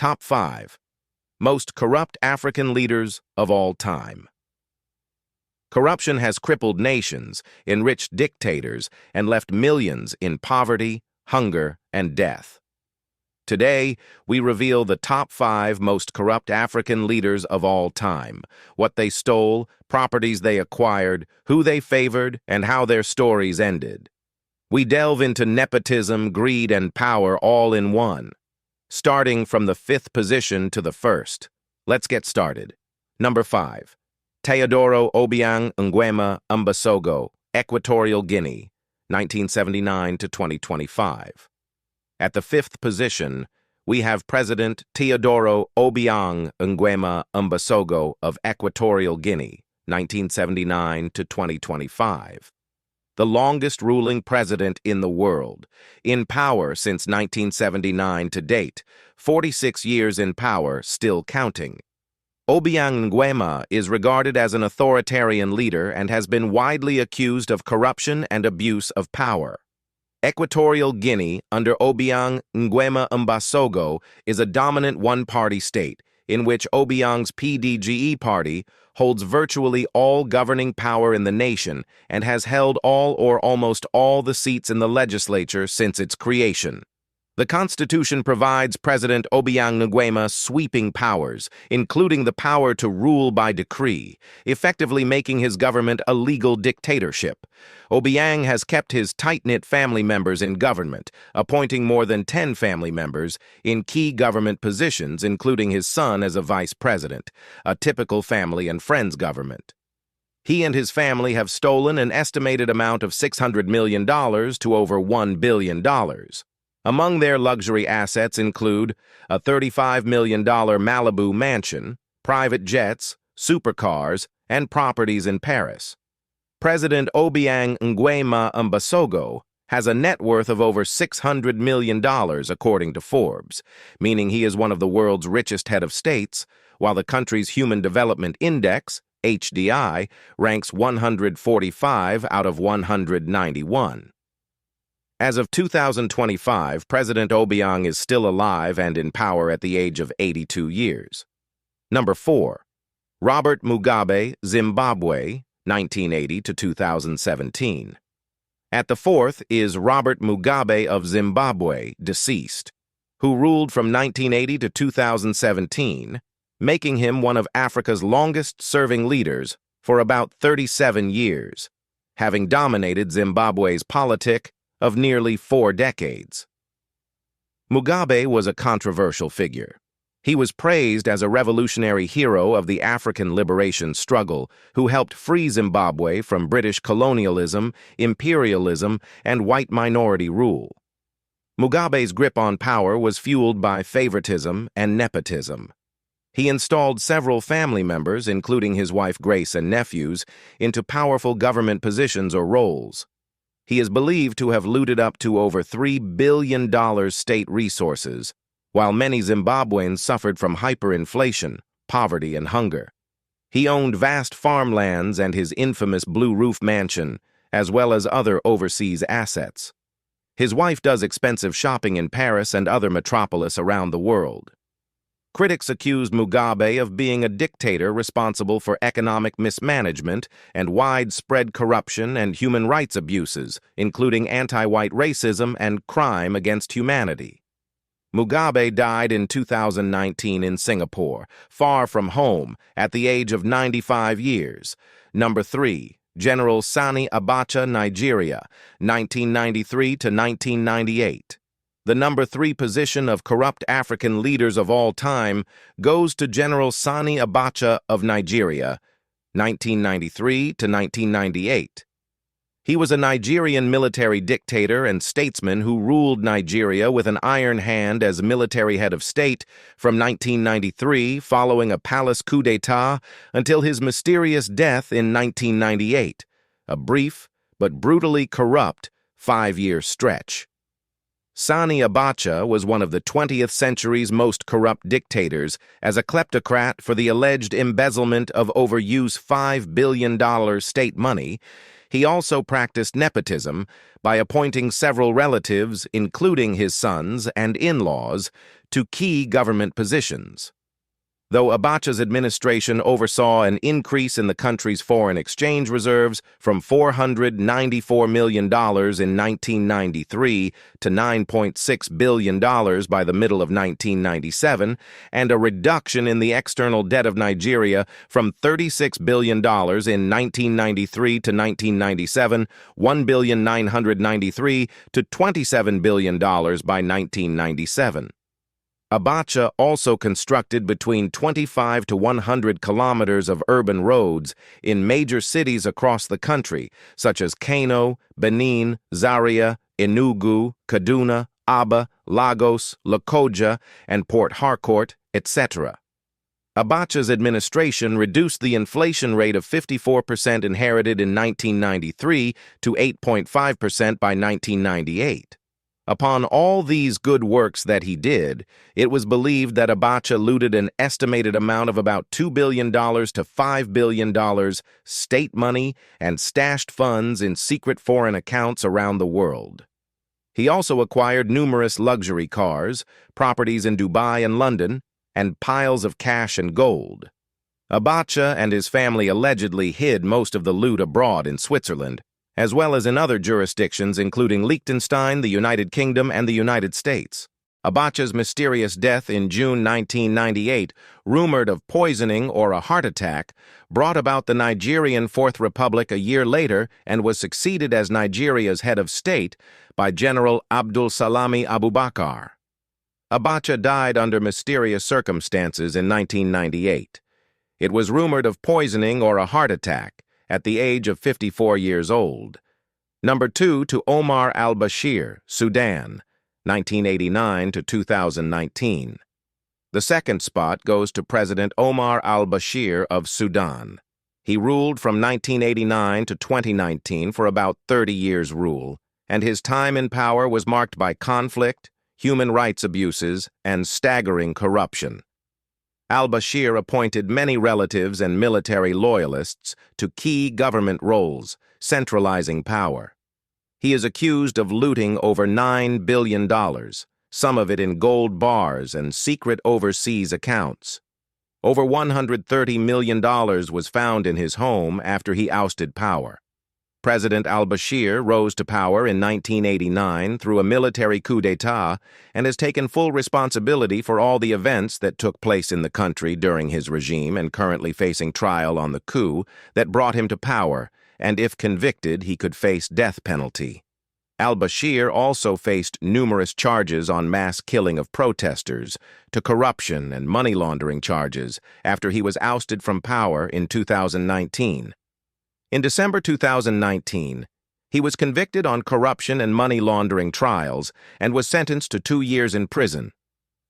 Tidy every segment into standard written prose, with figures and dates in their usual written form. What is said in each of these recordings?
Top 5 Most Corrupt African Leaders of All Time. Corruption has crippled nations, enriched dictators, and left millions in poverty, hunger, and death. Today, we reveal the top 5 most corrupt African leaders of all time, what they stole, properties they acquired, who they favored, and how their stories ended. We delve into nepotism, greed, and power all in one, starting from the 5th position to the 1st. Let's get started. Number 5. Teodoro Obiang Nguema Mbasogo, Equatorial Guinea, 1979 to 2025. At the 5th position, we have President Teodoro Obiang Nguema Mbasogo of Equatorial Guinea, 1979 to 2025. The longest ruling president in the world, in power since 1979 to date, 46 years in power, still counting. Obiang Nguema is regarded as an authoritarian leader and has been widely accused of corruption and abuse of power. Equatorial Guinea, under Obiang Nguema Mbasogo, is a dominant one-party state, in which Obiang's PDGE party holds virtually all governing power in the nation and has held all or almost all the seats in the legislature since its creation. The Constitution provides President Obiang Nguema sweeping powers, including the power to rule by decree, effectively making his government a legal dictatorship. Obiang has kept his tight-knit family members in government, appointing more than 10 family members in key government positions, including his son as a vice president, a typical family and friends government. He and his family have stolen an estimated amount of $600 million to over $1 billion. Among their luxury assets include a $35 million Malibu mansion, private jets, supercars, and properties in Paris. President Obiang Nguema Mbasogo has a net worth of over $600 million, according to Forbes, meaning he is one of the world's richest head of states, while the country's Human Development Index, HDI, ranks 145 out of 191. As of 2025, President Obiang is still alive and in power at the age of 82 years. Number 4. Robert Mugabe, Zimbabwe, 1980 to 2017. At the 4th is Robert Mugabe of Zimbabwe, deceased, who ruled from 1980 to 2017, making him one of Africa's longest-serving leaders for about 37 years, having dominated Zimbabwe's politics of nearly 4 decades. Mugabe was a controversial figure. He was praised as a revolutionary hero of the African liberation struggle who helped free Zimbabwe from British colonialism, imperialism, and white minority rule. Mugabe's grip on power was fueled by favoritism and nepotism. He installed several family members, including his wife Grace and nephews, into powerful government positions or roles. He is believed to have looted up to over $3 billion state resources, while many Zimbabweans suffered from hyperinflation, poverty, and hunger. He owned vast farmlands and his infamous Blue Roof mansion, as well as other overseas assets. His wife does expensive shopping in Paris and other metropolis around the world. Critics accused Mugabe of being a dictator responsible for economic mismanagement and widespread corruption and human rights abuses, including anti-white racism and crime against humanity. Mugabe died in 2019 in Singapore, far from home, at the age of 95 years. Number 3. General Sani Abacha, Nigeria, 1993 to 1998. The number 3 position of corrupt African leaders of all time goes to General Sani Abacha of Nigeria, 1993 to 1998. He was a Nigerian military dictator and statesman who ruled Nigeria with an iron hand as military head of state from 1993 following a palace coup d'etat until his mysterious death in 1998, a brief but brutally corrupt 5-year stretch. Sani Abacha was one of the 20th century's most corrupt dictators as a kleptocrat for the alleged embezzlement of overused $5 billion state money. He also practiced nepotism by appointing several relatives, including his sons and in-laws, to key government positions. Though Abacha's administration oversaw an increase in the country's foreign exchange reserves from $494 million in 1993 to $9.6 billion by the middle of 1997, and a reduction in the external debt of Nigeria from $36 billion in 1993 to 1997, $1,993 to $27 billion by 1997. Abacha also constructed between 25 to 100 kilometers of urban roads in major cities across the country, such as Kano, Benin, Zaria, Enugu, Kaduna, Aba, Lagos, Lokoja, and Port Harcourt, etc. Abacha's administration reduced the inflation rate of 54% inherited in 1993 to 8.5% by 1998. Upon all these good works that he did, it was believed that Abacha looted an estimated amount of about $2 billion to $5 billion state money and stashed funds in secret foreign accounts around the world. He also acquired numerous luxury cars, properties in Dubai and London, and piles of cash and gold. Abacha and his family allegedly hid most of the loot abroad in Switzerland, as well as in other jurisdictions including Liechtenstein, the United Kingdom, and the United States. Abacha's mysterious death in June 1998, rumored of poisoning or a heart attack, brought about the Nigerian Fourth Republic a year later and was succeeded as Nigeria's head of state by General Abdul Salami Abubakar. Abacha died under mysterious circumstances in 1998. It was rumored of poisoning or a heart attack at the age of 54 years old. Number 2 to Omar al-Bashir, Sudan, 1989 to 2019. The second spot goes to President Omar al-Bashir of Sudan. He ruled from 1989 to 2019 for about 30 years' rule, and his time in power was marked by conflict, human rights abuses, and staggering corruption. Al-Bashir appointed many relatives and military loyalists to key government roles, centralizing power. He is accused of looting over $9 billion, some of it in gold bars and secret overseas accounts. Over $130 million was found in his home after he ousted power. President al-Bashir rose to power in 1989 through a military coup d'etat and has taken full responsibility for all the events that took place in the country during his regime and currently facing trial on the coup that brought him to power, and if convicted, he could face death penalty. Al-Bashir also faced numerous charges on mass killing of protesters, to corruption and money laundering charges after he was ousted from power in 2019. In December 2019, he was convicted on corruption and money laundering trials and was sentenced to 2 years in prison.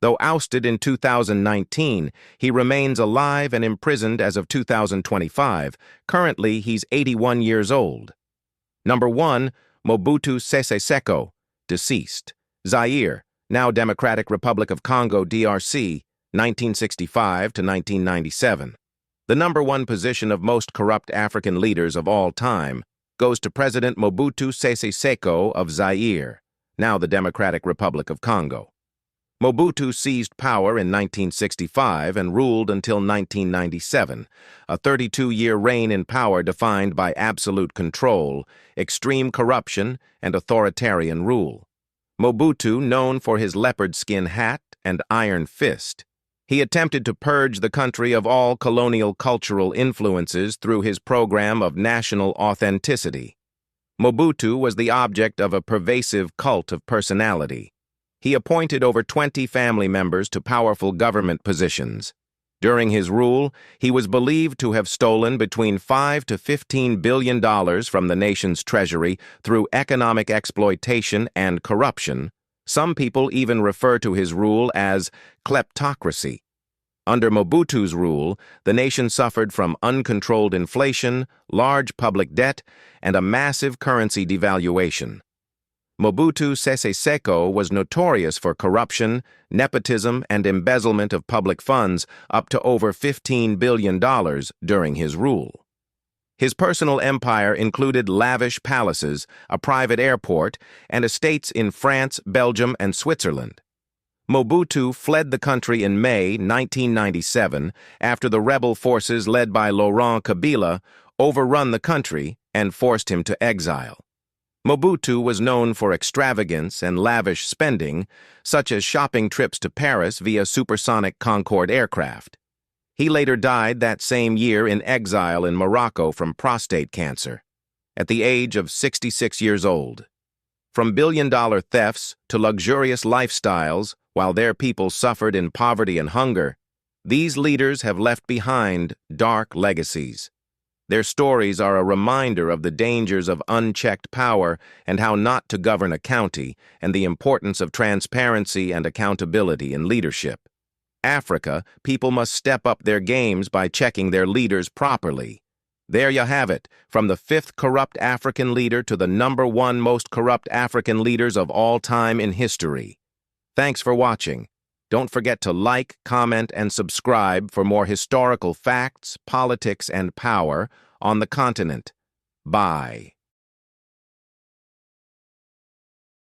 Though ousted in 2019, he remains alive and imprisoned as of 2025. Currently, he's 81 years old. Number 1, Mobutu Sese Seko, deceased. Zaire, now Democratic Republic of Congo, DRC, 1965 to 1997. The number 1 position of most corrupt African leaders of all time goes to President Mobutu Sese Seko of Zaire, now the Democratic Republic of Congo. Mobutu seized power in 1965 and ruled until 1997, a 32-year reign in power defined by absolute control, extreme corruption, and authoritarian rule. Mobutu, known for his leopard skin hat and iron fist, he attempted to purge the country of all colonial cultural influences through his program of national authenticity. Mobutu was the object of a pervasive cult of personality. He appointed over 20 family members to powerful government positions. During his rule, he was believed to have stolen between $5 to $15 billion from the nation's treasury through economic exploitation and corruption. Some people even refer to his rule as kleptocracy. Under Mobutu's rule, the nation suffered from uncontrolled inflation, large public debt, and a massive currency devaluation. Mobutu Sese Seko was notorious for corruption, nepotism, and embezzlement of public funds up to over $15 billion during his rule. His personal empire included lavish palaces, a private airport, and estates in France, Belgium, and Switzerland. Mobutu fled the country in May 1997 after the rebel forces led by Laurent Kabila overrun the country and forced him to exile. Mobutu was known for extravagance and lavish spending, such as shopping trips to Paris via supersonic Concorde aircraft. He later died that same year in exile in Morocco from prostate cancer, at the age of 66 years old. From billion-dollar thefts to luxurious lifestyles, while their people suffered in poverty and hunger, these leaders have left behind dark legacies. Their stories are a reminder of the dangers of unchecked power and how not to govern a county, and the importance of transparency and accountability in leadership. Africa, people must step up their games by checking their leaders properly. There you have it, from the 5th corrupt African leader to the #1 most corrupt African leaders of all time in history. Thanks for watching. Don't forget to like, comment, and subscribe for more historical facts, politics, and power on the continent. Bye.